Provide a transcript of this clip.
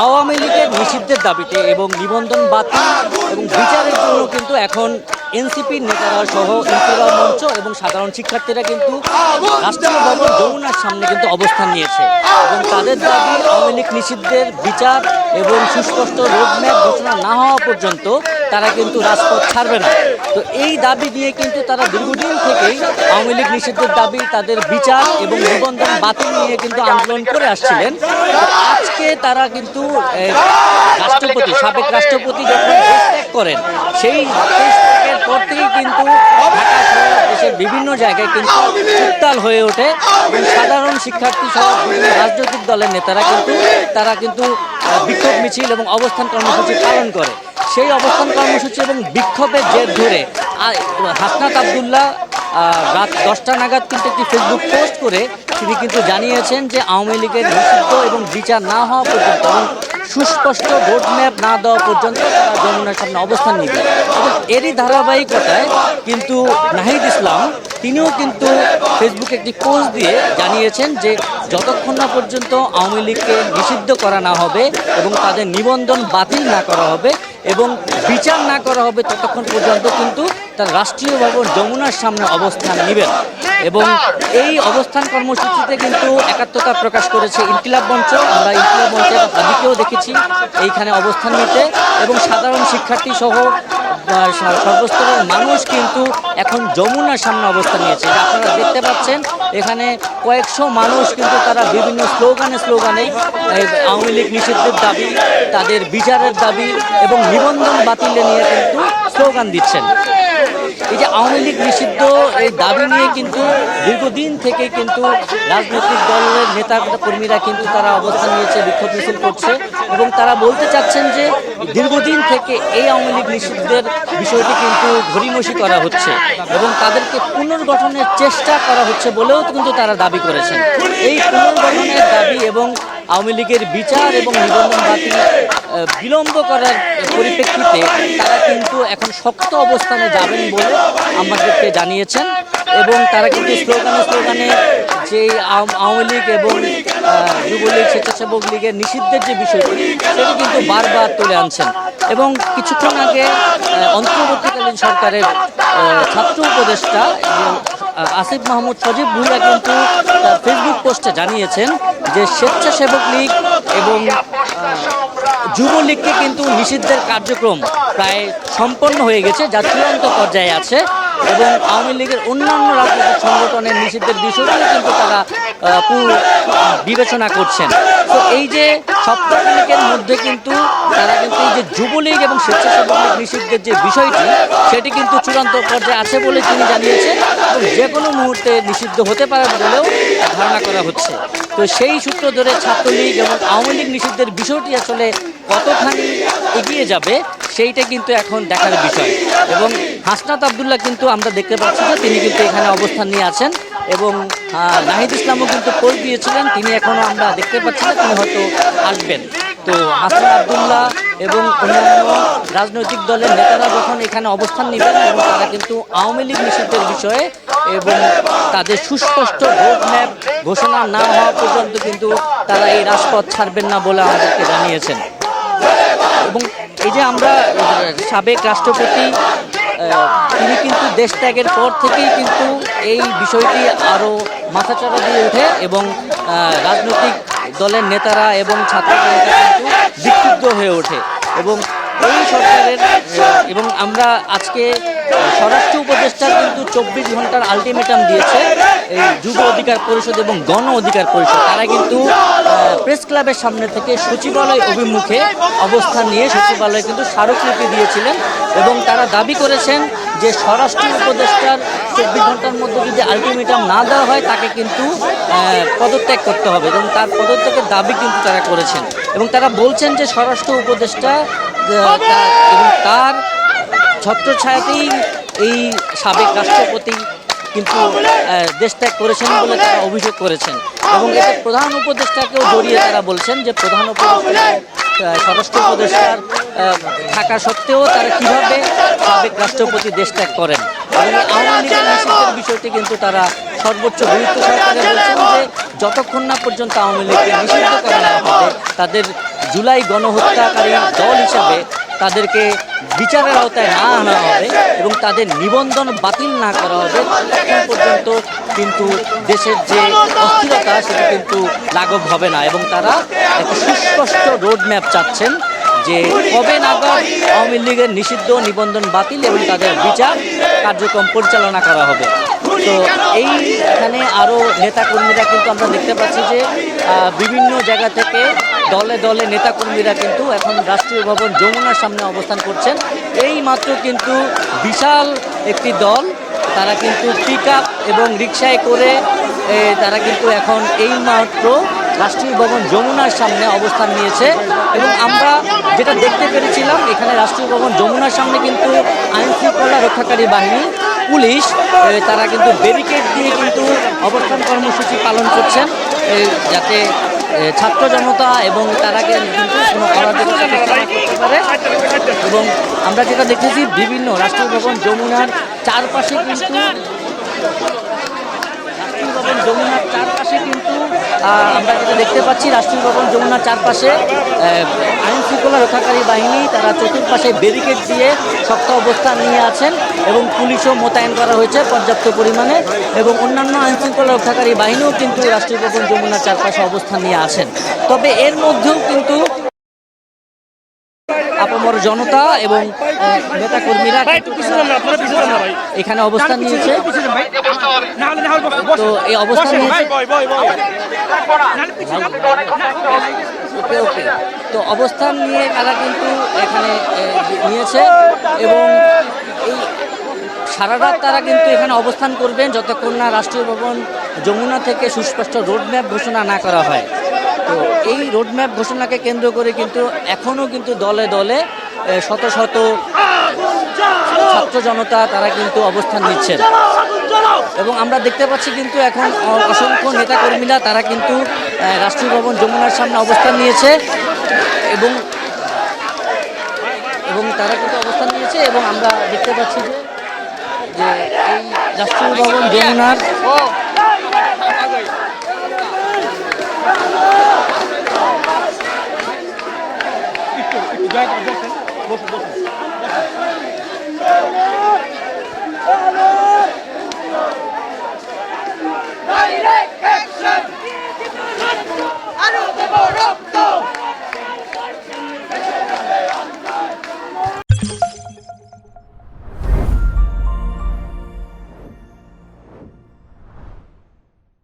আওয়ামী লীগের নিষিদ্ধের দাবিতে এবং নিবন্ধন বাতিল এবং বিচারের জন্য কিন্তু এখন এনসিপির নেতারা সহ ইনকিলাব মঞ্চ এবং সাধারণ শিক্ষার্থীরা কিন্তু রাষ্ট্রীয় ভবন যমুনার সামনে কিন্তু অবস্থান নিয়েছে এবং তাদের দাবি আওয়ামী লীগ নিষিদ্ধের বিচার এবং সুস্পষ্ট রোডম্যাপ ঘোষণা না হওয়া পর্যন্ত তারা কিন্তু রাজপথ ছাড়বে না। তো এই দাবি দিয়ে কিন্তু তারা দীর্ঘদিন থেকেই আওয়ামী লীগ নিষিদ্ধের দাবি, তাদের বিচার এবং নিবন্ধন বাতিল নিয়ে কিন্তু আন্দোলন করে আসছিলেন। আজকে তারা কিন্তু রাষ্ট্রপতি, সাবেক রাষ্ট্রপতি যখন দেশ ত্যাগ করেন, সেই দেশ ত্যাগের পর থেকেই কিন্তু ঢাকা সহ দেশের বিভিন্ন জায়গায় কিন্তু উত্তাল হয়ে ওঠে এবং সাধারণ শিক্ষার্থী সহ বিভিন্ন রাজনৈতিক দলের নেতারা কিন্তু বিক্ষোভ মিছিল এবং অবস্থান কর্মসূচি পালন করে। সেই অবস্থান কর্মসূচি এবং বিক্ষোভের জের ধরে হাসনাত আবদুল্লাহ রাত 10টা নাগাদ কিন্তু একটি ফেসবুক পোস্ট করে তিনি কিন্তু জানিয়েছেন যে আওয়ামী লীগের নিষিদ্ধ এবং বিচার না হওয়া পর্যন্ত এবং সুস্পষ্ট রোডম্যাপ না দেওয়া পর্যন্ত তারা যমুনার সামনে অবস্থান নিবে। এবং এরই ধারাবাহিকতায় কিন্তু নাহিদ ইসলাম তিনিও কিন্তু ফেসবুকে একটি পোস্ট দিয়ে জানিয়েছেন যে যতক্ষণ না পর্যন্ত আওয়ামী লীগকে নিষিদ্ধ করা না হবে এবং তাদের নিবন্ধন বাতিল না করা হবে এবং বিচার না করা হবে ততক্ষণ পর্যন্ত কিন্তু তার রাষ্ট্রীয় ভবন যমুনার সামনে অবস্থান নেবেন। এবং এই অবস্থান কর্মসূচিতে কিন্তু একাত্মতা প্রকাশ করেছে ইনকিলাব মঞ্চ। আমরা ইনকিলাব মঞ্চের হাদিকেও দেখেছি এইখানে অবস্থান নিতে এবং সাধারণ শিক্ষার্থী সহ সর্বস্তরের মানুষ কিন্তু এখন যমুনার সামনে অবস্থান নিয়েছে। আপনারা দেখতে পাচ্ছেন এখানে কয়েকশো মানুষ কিন্তু তারা বিভিন্ন স্লোগানে আওয়ামী লীগ নিষিদ্ধের দাবি, তাদের বিচারের দাবি এবং নিবন্ধন বাতিলে নিয়ে কিন্তু স্লোগান দিচ্ছেন। এই যে আওয়ামী লীগ নিষিদ্ধ এই দাবি নিয়ে কিন্তু দীর্ঘদিন থেকে কিন্তু রাজনৈতিক দলের নেতা কর্মীরা কিন্তু তারা অবস্থান নিয়েছে, বিক্ষোভ মিছিল করছে এবং তারা বলতে চাচ্ছেন যে দীর্ঘদিন থেকে এই আওয়ামী লীগ নিষিদ্ধের বিষয়টি কিন্তু ঘড়িমসি করা হচ্ছে এবং তাদেরকে পুনর্গঠনের চেষ্টা করা হচ্ছে বলেও কিন্তু তারা দাবি করেছেন। এই পুনর্গঠনের দাবি এবং আওয়ামী লীগের বিচার এবং নিবন্ধন বাতিল বিলম্ব করার পরিপ্রেক্ষিতে তারা কিন্তু এখন শক্ত অবস্থানে যাবেন বলে আমাদেরকে জানিয়েছেন এবং তারা কিন্তু স্লোগানে যে আওয়ামী লীগ এবং যুবলীগ, স্বেচ্ছাসেবক লীগের নিষিদ্ধের যে বিষয়টি সেটি কিন্তু বারবার তুলে আনছেন। এবং কিছুক্ষণ আগে অন্তর্বর্তীকালীন সরকারের ছাত্র উপদেষ্টা আসিফ মাহমুদ সজীব ভুইয়া কিন্তু ফেসবুক পোস্টে জানিয়েছেন যে স্বেচ্ছাসেবক লীগ এবং যুবলীগকে কিন্তু নিষিদ্ধের কার্যক্রম প্রায় সম্পন্ন হয়ে গেছে, যা চূড়ান্ত পর্যায়ে আছে এবং আওয়ামী লীগের অন্যান্য রাজনৈতিক সংগঠনের নিষিদ্ধের বিষয়টিও কিন্তু তারা বিবেচনা করছেন। তো এই যে সপ্তাহখানেকের মধ্যে কিন্তু তারা কিন্তু এই যে যুবলীগ এবং স্বেচ্ছাসেবক লীগ নিষিদ্ধের যে বিষয়টি সেটি কিন্তু চূড়ান্ত পর্যায়ে আছে বলে তিনি জানিয়েছেন এবং যে কোনো মুহূর্তে নিষিদ্ধ হতে পারে বলেও ধারণা করা হচ্ছে। তো সেই সূত্র ধরে ছাত্রলীগ এবং আওয়ামী লীগ নিষিদ্ধের বিষয়টি আসলে কতখানি এগিয়ে যাবে সেইটা কিন্তু এখন দেখার বিষয়। এবং হাসনাত আবদুল্লাহ কিন্তু আমরা দেখতে পাচ্ছি যে তিনি কিন্তু এখানে অবস্থান নিয়ে আছেন এবং নাহিদ ইসলামও কিন্তু পোস্ট দিয়েছিলেন, তিনি এখনও আমরা দেখতে পাচ্ছি না তিনি হয়তো আসবেন। তো হাসনাত আবদুল্লাহ এবং অন্যান্য রাজনৈতিক দলের নেতারা যখন এখানে অবস্থান নেবেন এবং তারা কিন্তু আওয়ামী লীগ নিষিদ্ধের বিষয়ে এবং তাদের সুস্পষ্ট রোডম্যাপ ঘোষণা না হওয়া পর্যন্ত কিন্তু তারা এই রাজপথ ছাড়বেন না বলে আমাদেরকে জানিয়েছেন। এবং এই যে আমরা সাবেক রাষ্ট্রপতি তিনি কিন্তু দেশ ত্যাগের পর থেকেই কিন্তু এই বিষয়টি আরও মাথাচাড়া দিয়ে ওঠে এবং রাজনৈতিক দলের নেতারা এবং ছাত্র নেতারা কিন্তু বিক্ষুব্ধ হয়ে ওঠে এবং এই সরকারের এবং আমরা আজকে স্বরাষ্ট্র উপদেষ্টার কিন্তু 24 ঘন্টার আলটিমেটাম দিয়েছে এই যুব অধিকার পরিষদ এবং গণ অধিকার পরিষদ। তারা কিন্তু প্রেস ক্লাবের সামনে থেকে সচিবালয় অভিমুখে অবস্থান নিয়ে সচিবালয়ে কিন্তু স্মারকলিপি দিয়েছিলেন এবং তারা দাবি করেছেন যে স্বরাষ্ট্র উপদেষ্টার 24 ঘন্টার মধ্যে যদি আলটিমেটাম না দেওয়া হয় তাকে কিন্তু পদত্যাগ করতে হবে এবং তার পদত্যাগের দাবি কিন্তু তারা করেছেন এবং তারা বলছেন যে স্বরাষ্ট্র উপদেষ্টা এবং তার ছত্রছায়াতেই এই সাবেক রাষ্ট্রপতি কিন্তু দেশ ত্যাগ করেছেন বলে তারা অভিযোগ করেছেন এবং এতে প্রধান উপদেষ্টাকেও জড়িয়ে তারা বলছেন যে প্রধান উপদেষ্টা স্বরাষ্ট্র উপদেষ্টার থাকা সত্ত্বেও তারা কীভাবে সাবেক রাষ্ট্রপতি দেশ ত্যাগ করেন এবং আওয়ামী লীগের নিষিদ্ধের বিষয়টি কিন্তু তারা সর্বোচ্চ গুরুত্ব সহকারে বলছেন যে যতক্ষণ না পর্যন্ত আওয়ামী লীগকে নিষিদ্ধ করা না হবে তাদের জুলাই গণহত্যাকারী দল হিসাবে তাদেরকে বিচারের আওতায় না আনা হবে এবং তাদের নিবন্ধন বাতিল না করা হবে, এখন পর্যন্ত কিন্তু দেশের যে অস্থিরতা সেটা কিন্তু লাঘব হবে না। এবং তারা একটা সুস্পষ্ট রোডম্যাপ চাচ্ছেন যে কবে নাগাদ আওয়ামী লীগের নিষিদ্ধ নিবন্ধন বাতিল এবং তাদের বিচার কার্যক্রম পরিচালনা করা হবে। তো এইখানে আরও নেতাকর্মীরা কিন্তু আমরা দেখতে পাচ্ছি যে বিভিন্ন জায়গা থেকে দলে দলে নেতাকর্মীরা কিন্তু এখন রাষ্ট্রীয় ভবন যমুনার সামনে অবস্থান করছেন। এই মাত্র কিন্তু বিশাল একটি দল, তারা কিন্তু পিক আপ এবং রিকশায় করে তারা কিন্তু এখন এই মাত্র রাষ্ট্রীয় ভবন যমুনার সামনে অবস্থান নিয়েছে। এবং আমরা যেটা দেখতে পেরেছিলাম, এখানে রাষ্ট্রীয় ভবন যমুনার সামনে কিন্তু আইনশৃঙ্খলা রক্ষাকারী বাহিনী, পুলিশ, তারা কিন্তু ব্যারিকেড দিয়ে কিন্তু অবস্থান কর্মসূচি পালন করছেন, যাতে ছাত্র জনতা এবং তারা কিন্তু কোনো অরাজকতা করতে পারে। এবং আমরা যেটা দেখেছি, বিভিন্ন রাষ্ট্রীয় ভবন যমুনার চারপাশে কিন্তু আমরা যেটা দেখতে পাচ্ছি, রাষ্ট্রীয় ভবন যমুনার চারপাশে আইন শৃঙ্খলা রক্ষাকারী বাহিনী তারা চতুর্পাশে ব্যারিকেড দিয়ে শক্ত অবস্থান নিয়ে আছেন এবং পুলিশও মোতায়েন করা হয়েছে পর্যাপ্ত পরিমাণে। এবং অন্যান্য আইন শৃঙ্খলা রক্ষাকারী বাহিনীও কিন্তু রাষ্ট্রীয় ভবন যমুনার চারপাশে অবস্থান নিয়ে আছেন। তবে এর মধ্যেও কিন্তু আপামর জনতা এবং নেতাকর্মীরা এখানে অবস্থান নিয়েছে। তো এই অবস্থান নিয়েছে তো অবস্থান নিয়ে তারা কিন্তু এখানে নিয়েছে এবং এই সারা রাত তারা কিন্তু এখানে অবস্থান করবেন যতক্ষণ না রাষ্ট্রীয় ভবন যমুনা থেকে সুস্পষ্ট রোডম্যাপ ঘোষণা না করা হয়। তো এই রোডম্যাপ ঘোষণাকে কেন্দ্র করে কিন্তু এখনও কিন্তু দলে দলে শত শত ছাত্র জনতা তারা কিন্তু অবস্থান নিচ্ছেন। এবং আমরা দেখতে পাচ্ছি কিন্তু এখন অসংখ্য নেতাকর্মীরা তারা কিন্তু রাষ্ট্রীয় ভবন যমুনার সামনে অবস্থান নিয়েছে এবং তারা কিন্তু অবস্থান নিয়েছে। এবং আমরা দেখতে পাচ্ছি যে এই রাষ্ট্রীয় ভবন যমুনার Hey!